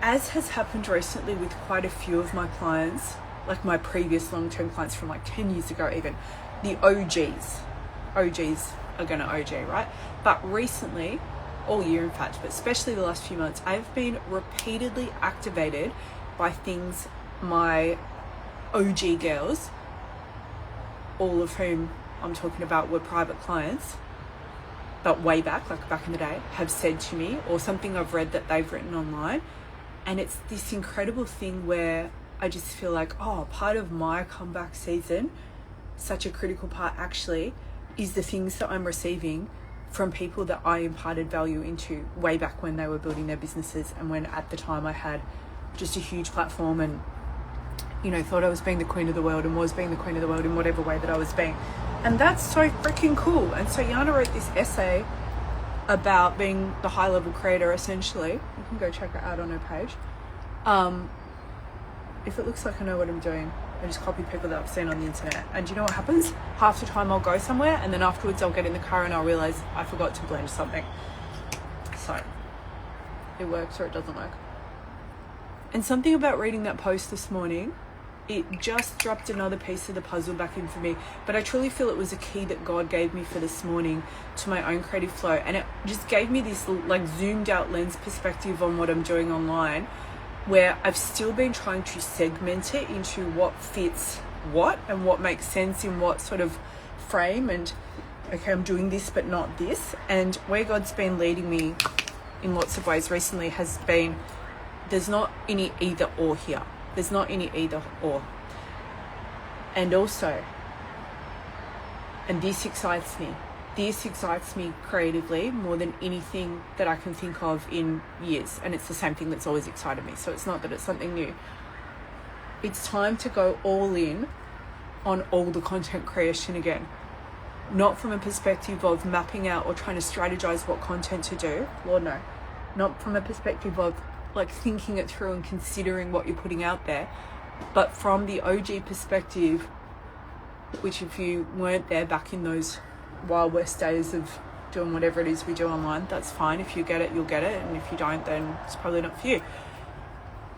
as has happened recently with quite a few of my clients, like my previous long-term clients from like 10 years ago even, the OGs are going to OG, right? But recently, all year in fact, but especially the last few months, I've been repeatedly activated by things my OG girls, all of whom I'm talking about were private clients, but way back, like back in the day, have said to me, or something I've read that they've written online. And it's this incredible thing where I just feel like, oh, part of my comeback season, such a critical part actually, is the things that I'm receiving from people that I imparted value into way back when they were building their businesses, and when at the time I had just a huge platform and, you know, thought I was being the queen of the world and was being the queen of the world in whatever way that I was being. And that's so freaking cool. And so Yana wrote this essay about being the high level creator, essentially. You can go check it out on her page. If it looks like I know what I'm doing, I just copy people that I've seen on the internet. And do you know what happens? Half the time I'll go somewhere and then afterwards I'll get in the car and I'll realize I forgot to blend something. So it works or it doesn't work. And something about reading that post this morning, it just dropped another piece of the puzzle back in for me. But I truly feel it was a key that God gave me for this morning to my own creative flow. And it just gave me this like zoomed out lens perspective on what I'm doing online, where I've still been trying to segment it into what fits what and what makes sense in what sort of frame. And okay, I'm doing this but not this. And where God's been leading me in lots of ways recently has been, there's not any either or here. There's not any either or. And also, and this excites me creatively more than anything that I can think of in years. And it's the same thing that's always excited me. So it's not that it's something new. It's time to go all in on all the content creation again. Not from a perspective of mapping out or trying to strategize what content to do. Lord, no. Not from a perspective of like thinking it through and considering what you're putting out there, but from the OG perspective, which if you weren't there back in those Wild West days of doing whatever it is we do online, that's fine. If you get it, you'll get it. And if you don't, then it's probably not for you.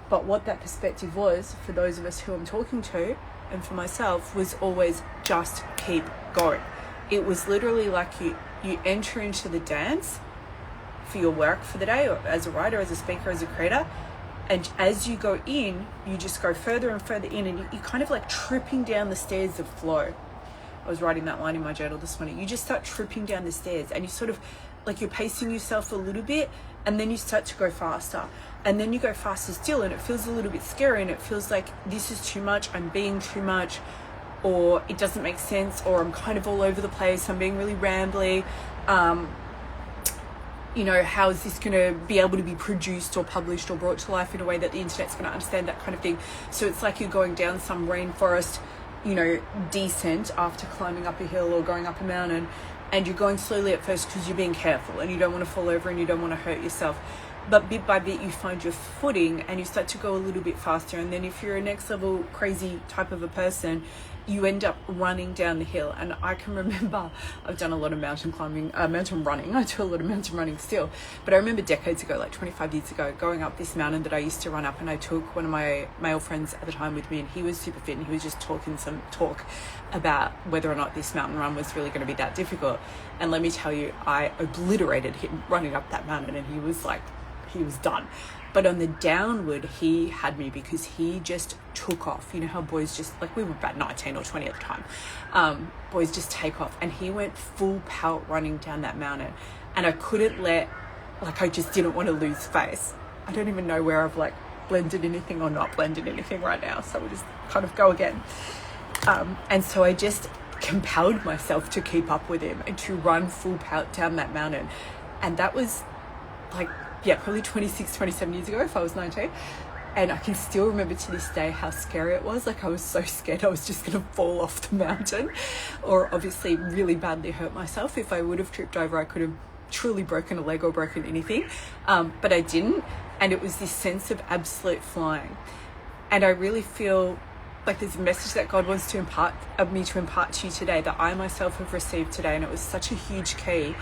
But what that perspective was for those of us who I'm talking to, and for myself, was always just keep going. It was literally like you enter into the dance for your work for the day, or as a writer, as a speaker, as a creator, and as you go in, you just go further and further in, and you're kind of like tripping down the stairs of flow. I was writing that line in my journal this morning. You just start tripping down the stairs, and you sort of like you're pacing yourself a little bit, and then you start to go faster, and then you go faster still, and it feels a little bit scary, and it feels like this is too much, I'm being too much, or it doesn't make sense, or I'm kind of all over the place, I'm being really rambly. You know, how is this going to be able to be produced or published or brought to life in a way that the internet's going to understand, that kind of thing. So it's like you're going down some rainforest, you know, descent after climbing up a hill or going up a mountain, and you're going slowly at first because you're being careful and you don't want to fall over and you don't want to hurt yourself. But bit by bit you find your footing and you start to go a little bit faster. And then if you're a next level crazy type of a person, you end up running down the hill. And I can remember, I've done a lot of mountain climbing, mountain running. I do a lot of mountain running still. But I remember decades ago, like 25 years ago, going up this mountain that I used to run up, and I took one of my male friends at the time with me, and he was super fit, and he was just talking some talk about whether or not this mountain run was really going to be that difficult. And let me tell you, I obliterated him running up that mountain, and he was done. But on the downward, he had me because he just took off. You know how boys just, like, we were about 19 or 20 at the time. Boys just take off. And he went full pelt running down that mountain. And I couldn't I just didn't want to lose face. I don't even know where I've, blended anything or not blended anything right now. So we'll just kind of go again. And so I just compelled myself to keep up with him and to run full pelt down that mountain. And that was, probably 26, 27 years ago if I was 19. And I can still remember to this day how scary it was. I was so scared I was just going to fall off the mountain, or obviously really badly hurt myself. If I would have tripped over, I could have truly broken a leg or broken anything. But I didn't. And it was this sense of absolute flying. And I really feel like there's a message that God wants to impart to you today that I myself have received today. And it was such a huge key.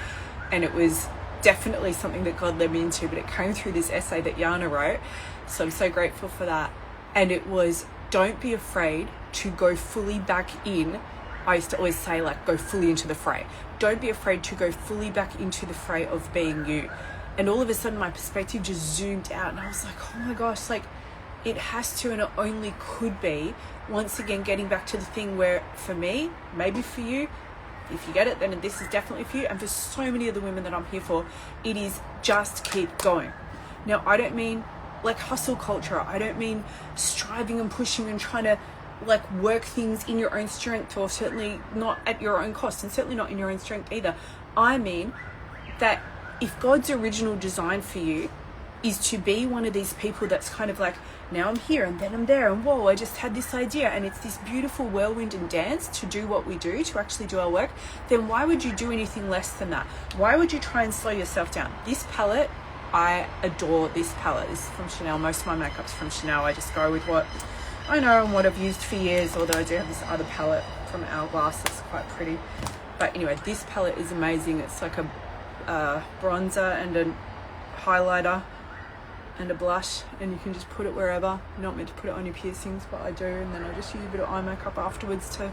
And it was definitely something that God led me into, but it came through this essay that Yana wrote. So I'm so grateful for that. And it was, don't be afraid to go fully back in. I used to always say, like, go fully into the fray. Don't be afraid to go fully back into the fray of being you. And all of a sudden my perspective just zoomed out, and I was like, oh my gosh, like, it has to, and it only could be, once again, getting back to the thing where, for me, maybe for you, if you get it, then this is definitely for you. And for so many of the women that I'm here for, it is just keep going. Now, I don't mean like hustle culture. I don't mean striving and pushing and trying to like work things in your own strength, or certainly not at your own cost, and certainly not in your own strength either. I mean that if God's original design for you is to be one of these people that's kind of like, now I'm here and then I'm there, and whoa, I just had this idea, and it's this beautiful whirlwind and dance to do what we do, to actually do our work, then why would you do anything less than that? Why would you try and slow yourself down? This palette, I adore this palette. This is from Chanel. Most of my makeup's from Chanel. I just go with what I know and what I've used for years, although I do have this other palette from Hourglass that's quite pretty. But anyway, this palette is amazing. It's like a bronzer and a highlighter and a blush, and you can just put it wherever. You're not meant to put it on your piercings, but I do, and then I just use a bit of eye makeup afterwards to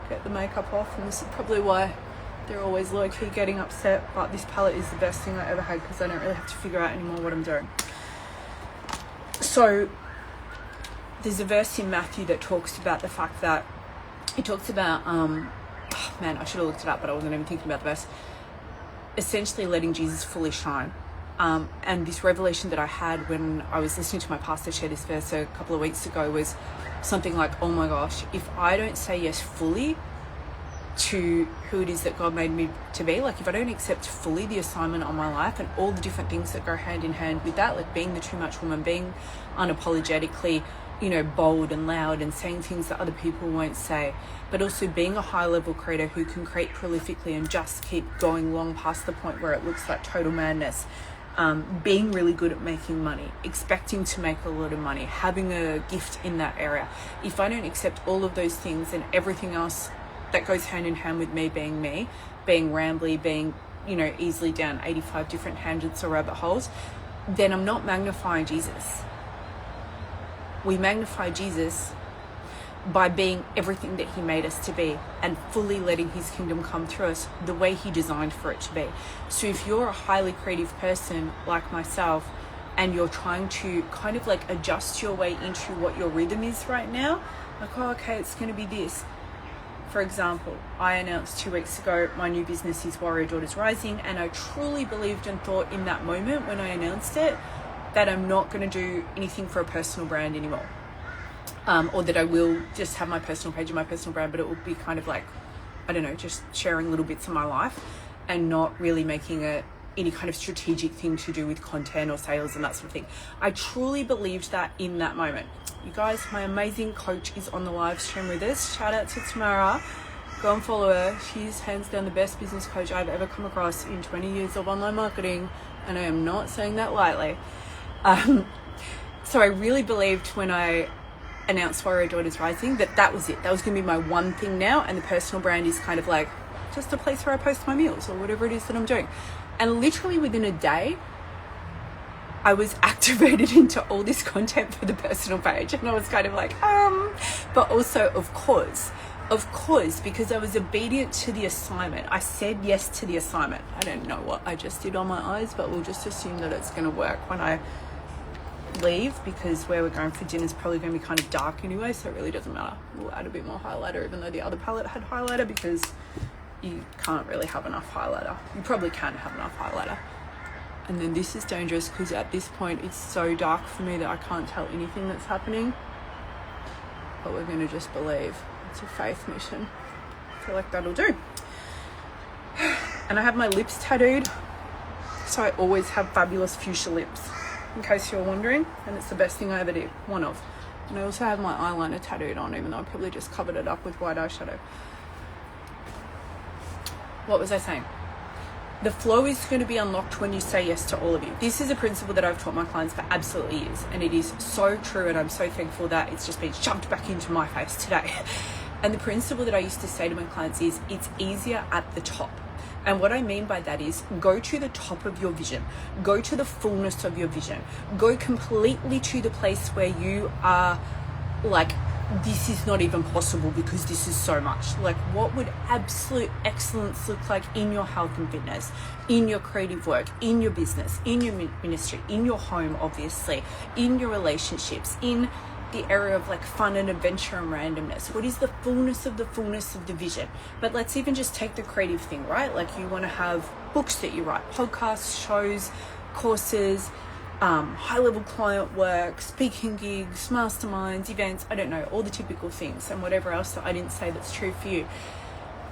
get the makeup off. And this is probably why they're always low-key getting upset, but this palette is the best thing I ever had, because I don't really have to figure out anymore what I'm doing. So there's a verse in Matthew that talks about the fact that it talks about oh man, I should have looked it up, but I wasn't even thinking about the verse. Essentially letting Jesus fully shine. And this revelation that I had when I was listening to my pastor share this verse a couple of weeks ago was something like, oh my gosh, if I don't say yes fully to who it is that God made me to be, like if I don't accept fully the assignment on my life and all the different things that go hand in hand with that, like being the too much woman, being unapologetically, you know, bold and loud and saying things that other people won't say, but also being a high level creator who can create prolifically and just keep going long past the point where it looks like total madness. Being really good at making money, expecting to make a lot of money, having a gift in that area. If I don't accept all of those things and everything else that goes hand in hand with me, being rambly, being, you know, easily down 85 different tangents or rabbit holes, then I'm not magnifying Jesus. We magnify Jesus by being everything that he made us to be and fully letting his kingdom come through us the way he designed for it to be. So if you're a highly creative person like myself and you're trying to kind of like adjust your way into what your rhythm is right now, like, oh, okay, it's going to be this. For example, I announced 2 weeks ago my new business is Warrior Daughters Rising, and I truly believed and thought in that moment when I announced it that I'm not going to do anything for a personal brand anymore. Or that I will just have my personal page and my personal brand, but it will be kind of like, I don't know, just sharing little bits of my life and not really making it any kind of strategic thing to do with content or sales and that sort of thing. I truly believed that in that moment. You guys, my amazing coach is on the live stream with us. Shout out to Tamara. Go and follow her. She's hands down the best business coach I've ever come across in 20 years of online marketing, and I am not saying that lightly. So I really believed when I announced Warrior Daughters Rising that was it. That was going to be my one thing now, and the personal brand is kind of like just a place where I post my meals or whatever it is that I'm doing. And literally within a day, I was activated into all this content for the personal page, and I was kind of like, but also of course, because I was obedient to the assignment. I said yes to the assignment. I don't know what I just did on my eyes, but we'll just assume that it's going to work when I leave, because where we're going for dinner is probably going to be kind of dark anyway, so it really doesn't matter. We'll add a bit more highlighter, even though the other palette had highlighter, because you can't really have enough highlighter. You probably can have enough highlighter. And then this is dangerous because at this point it's so dark for me that I can't tell anything that's happening, but we're going to just believe. It's a faith mission. I feel like that'll do. And I have my lips tattooed, so I always have fabulous fuchsia lips, in case you're wondering, and it's the best thing I ever did, one of. And I also have my eyeliner tattooed on, even though I probably just covered it up with white eyeshadow. What was I saying? The flow is going to be unlocked when you say yes to all of you. This is a principle that I've taught my clients for absolutely years, and it is so true, and I'm so thankful that it's just been shoved back into my face today. And the principle that I used to say to my clients is, it's easier at the top. And what I mean by that is go to the top of your vision, go to the fullness of your vision, go completely to the place where you are like, this is not even possible because this is so much. Like, what would absolute excellence look like in your health and fitness, in your creative work, in your business, in your ministry, in your home, obviously, in your relationships, in the area of like fun and adventure and randomness? What is the fullness of the vision? But let's even just take the creative thing, right? Like, you want to have books that you write, podcasts, shows, courses, high-level client work, speaking gigs, masterminds, events, I don't know, all the typical things, and whatever else that I didn't say that's true for you.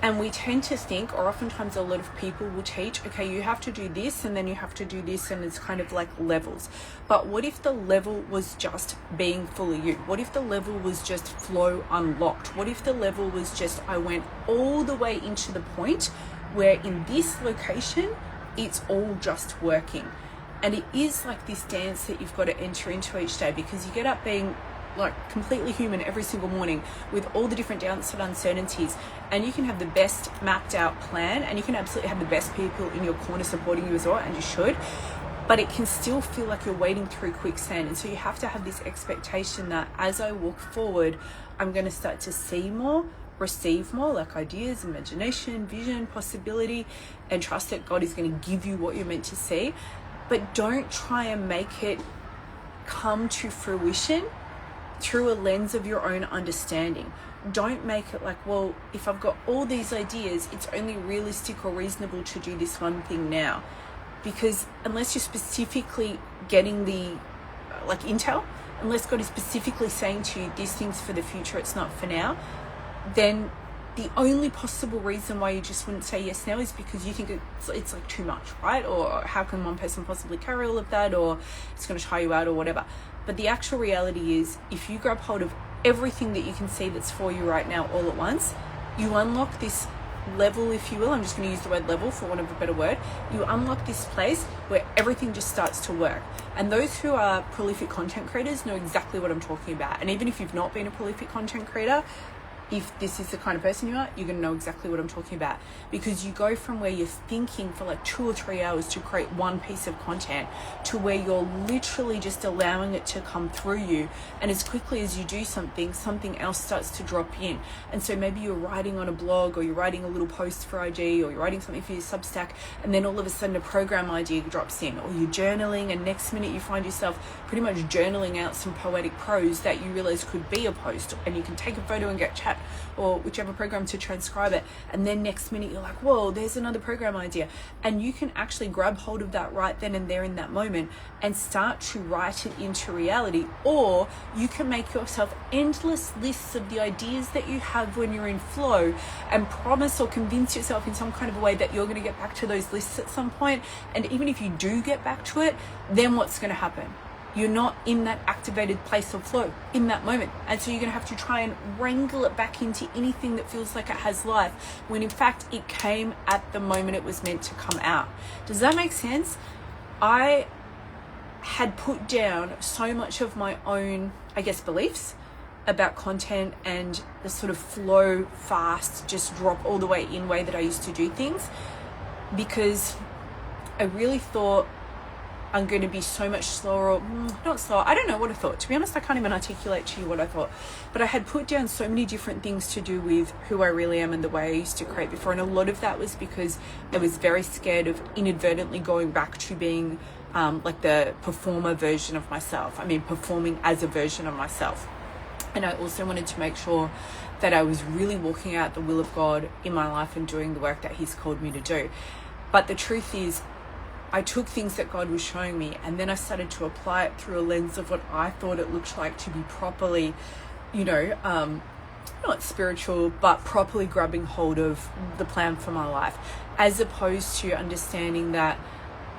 And we tend to think, or oftentimes a lot of people will teach, okay, you have to do this and then you have to do this, and it's kind of like levels. But what if the level was just being fully you? What if the level was just flow unlocked? What if the level was just, I went all the way into the point where in this location, it's all just working? And it is like this dance that you've got to enter into each day, because you get up being like completely human every single morning with all the different doubts and uncertainties, and you can have the best mapped out plan, and you can absolutely have the best people in your corner supporting you as well, and you should, but it can still feel like you're wading through quicksand. And so you have to have this expectation that as I walk forward, I'm going to start to see more, receive more, like ideas, imagination, vision, possibility, and trust that God is going to give you what you're meant to see. But don't try and make it come to fruition through a lens of your own understanding. Don't make it like, well, if I've got all these ideas, it's only realistic or reasonable to do this one thing now. Because unless you're specifically getting the like intel, unless God is specifically saying to you, these things for the future, it's not for now, then the only possible reason why you just wouldn't say yes now is because you think it's like too much, right? Or how can one person possibly carry all of that, or it's going to tire you out or whatever. But the actual reality is, if you grab hold of everything that you can see that's for you right now all at once, you unlock this level, if you will. I'm just going to use the word level for want of a better word. You unlock this place where everything just starts to work. And those who are prolific content creators know exactly what I'm talking about. And even if you've not been a prolific content creator, if this is the kind of person you are, you're going to know exactly what I'm talking about, because you go from where you're thinking for like 2 or 3 hours to create one piece of content to where you're literally just allowing it to come through you. And as quickly as you do something, something else starts to drop in. And so maybe you're writing on a blog, or you're writing a little post for IG, or you're writing something for your Substack, and then all of a sudden a program idea drops in, or you're journaling, and next minute you find yourself pretty much journaling out some poetic prose that you realize could be a post, and you can take a photo and get chat or whichever program to transcribe it, and then next minute you're like, whoa, there's another program idea. And you can actually grab hold of that right then and there in that moment and start to write it into reality. Or you can make yourself endless lists of the ideas that you have when you're in flow, and promise or convince yourself in some kind of a way that you're going to get back to those lists at some point. And even if you do get back to it, then what's going to happen? You're not in that activated place of flow in that moment. And so you're going to have to try and wrangle it back into anything that feels like it has life, when in fact it came at the moment it was meant to come out. Does that make sense? I had put down so much of my own, I guess, beliefs about content and the sort of flow, fast, just drop all the way in way that I used to do things, because I really thought I'm going to be so much slower, or not slower. I don't know what I thought. To be honest, I can't even articulate to you what I thought. But I had put down so many different things to do with who I really am and the way I used to create before. And a lot of that was because I was very scared of inadvertently going back to being like the performer version of myself. I mean, performing as a version of myself. And I also wanted to make sure that I was really walking out the will of God in my life and doing the work that He's called me to do. But the truth is, I took things that God was showing me, and then I started to apply it through a lens of what I thought it looked like to be properly, not spiritual, but properly grabbing hold of the plan for my life, as opposed to understanding that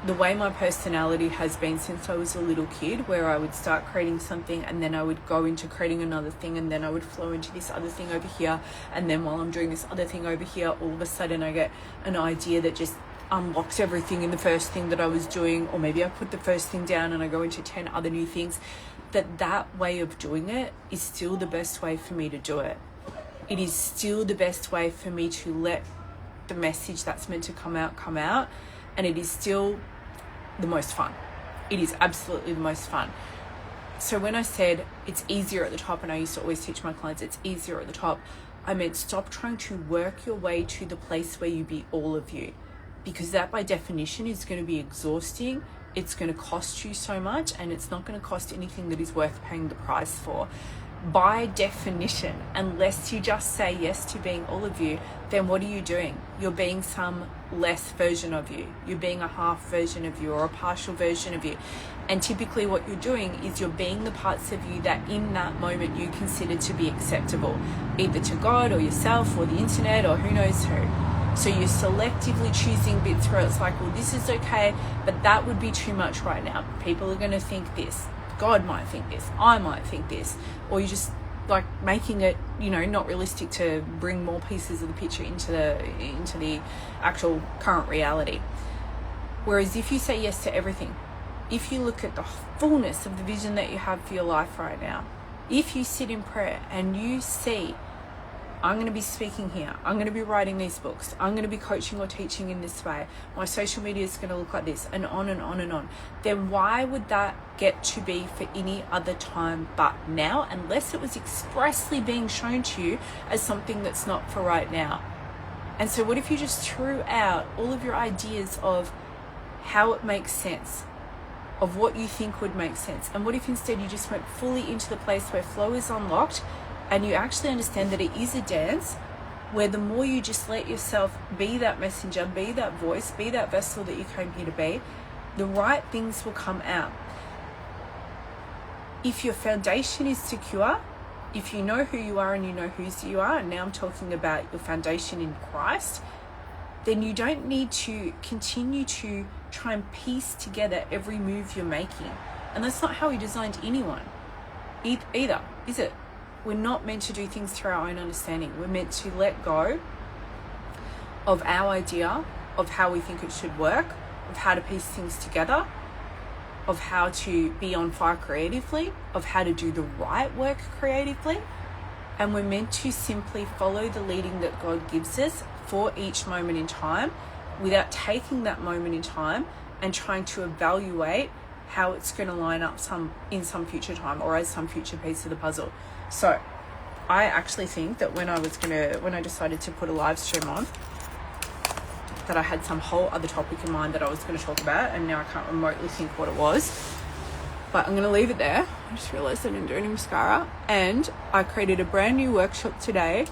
the way my personality has been since I was a little kid, where I would start creating something and then I would go into creating another thing, and then I would flow into this other thing over here, and then while I'm doing this other thing over here, all of a sudden I get an idea that just unlocks everything in the first thing that I was doing, or maybe I put the first thing down and I go into 10 other new things. That way of doing it is still the best way for me to do it. It is still the best way for me to let the message that's meant to come out, and it is still the most fun. It is absolutely the most fun. So when I said it's easier at the top, and I used to always teach my clients it's easier at the top, I meant stop trying to work your way to the place where you be all of you, because that by definition is going to be exhausting. It's going to cost you so much, and it's not going to cost anything that is worth paying the price for. By definition, unless you just say yes to being all of you, then what are you doing? You're being some less version of you. You're being a half version of you or a partial version of you. And typically what you're doing is you're being the parts of you that in that moment you consider to be acceptable, either to God or yourself or the internet or who knows who. So you're selectively choosing bits where it's like, well, this is okay, but that would be too much right now. People are going to think this. God might think this. I might think this. Or you just like making it, not realistic to bring more pieces of the picture into the actual current reality. Whereas if you say yes to everything, if you look at the fullness of the vision that you have for your life right now, if you sit in prayer and you see, I'm going to be speaking here, I'm going to be writing these books, I'm going to be coaching or teaching in this way, my social media is going to look like this, and on and on and on, then why would that get to be for any other time but now, unless it was expressly being shown to you as something that's not for right now? And so what if you just threw out all of your ideas of how it makes sense, of what you think would make sense, and what if instead you just went fully into the place where flow is unlocked, and you actually understand that it is a dance where the more you just let yourself be that messenger, be that voice, be that vessel that you came here to be, the right things will come out. If your foundation is secure, if you know who you are and you know whose you are, and now I'm talking about your foundation in Christ, then you don't need to continue to try and piece together every move you're making. And that's not how He designed anyone either, is it? We're not meant to do things through our own understanding. We're meant to let go of our idea of how we think it should work, of how to piece things together, of how to be on fire creatively, of how to do the right work creatively. And we're meant to simply follow the leading that God gives us for each moment in time, without taking that moment in time and trying to evaluate how it's going to line up in some future time or as some future piece of the puzzle. So I actually think that when I decided to put a live stream on, that I had some whole other topic in mind that I was going to talk about, and now I can't remotely think what it was. But I'm going to leave it there. I just realised I didn't do any mascara. And I created a brand new workshop today.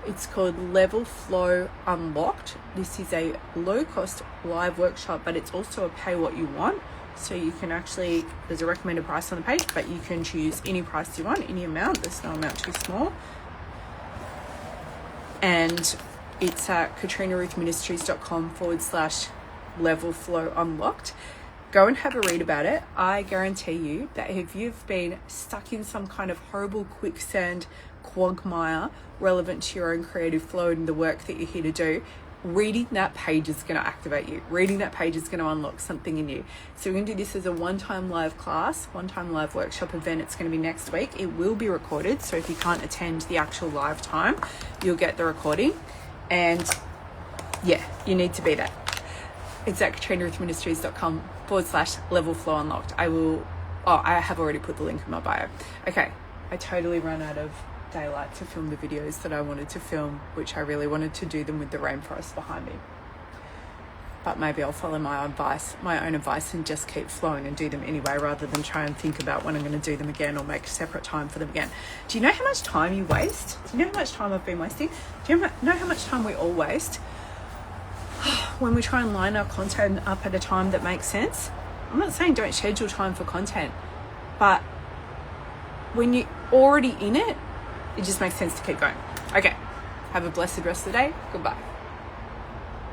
It's called Level Flow Unlocked. This is a low-cost live workshop, but it's also a pay what you want. So you can actually, there's a recommended price on the page, but you can choose any price you want, any amount. There's no amount too small. And it's at katrinaruthministries.com/level flow unlocked. Go and have a read about it. I guarantee you that if you've been stuck in some kind of horrible quicksand quagmire relevant to your own creative flow and the work that you're here to do, reading that page is going to activate you. Reading that page is going to unlock something in you. So we're going to do this as a one-time live class, one-time live workshop event. It's going to be next week. It will be recorded. So if you can't attend the actual live time, you'll get the recording. And yeah, you need to be there. It's at katrinaruthministries.com/level flow unlocked. I have already put the link in my bio. Okay. I totally ran out of daylight to film the videos that I wanted to film, which I really wanted to do them with the rainforest behind me. But maybe I'll follow my own advice and just keep flowing and do them anyway, rather than try and think about when I'm going to do them again or make a separate time for them again. Do you know how much time you waste? Do you know how much time I've been wasting? Do you know how much time we all waste when we try and line our content up at a time that makes sense? I'm not saying don't schedule time for content, but when you're already in it, it just makes sense to keep going. Okay, have a blessed rest of the day. Goodbye.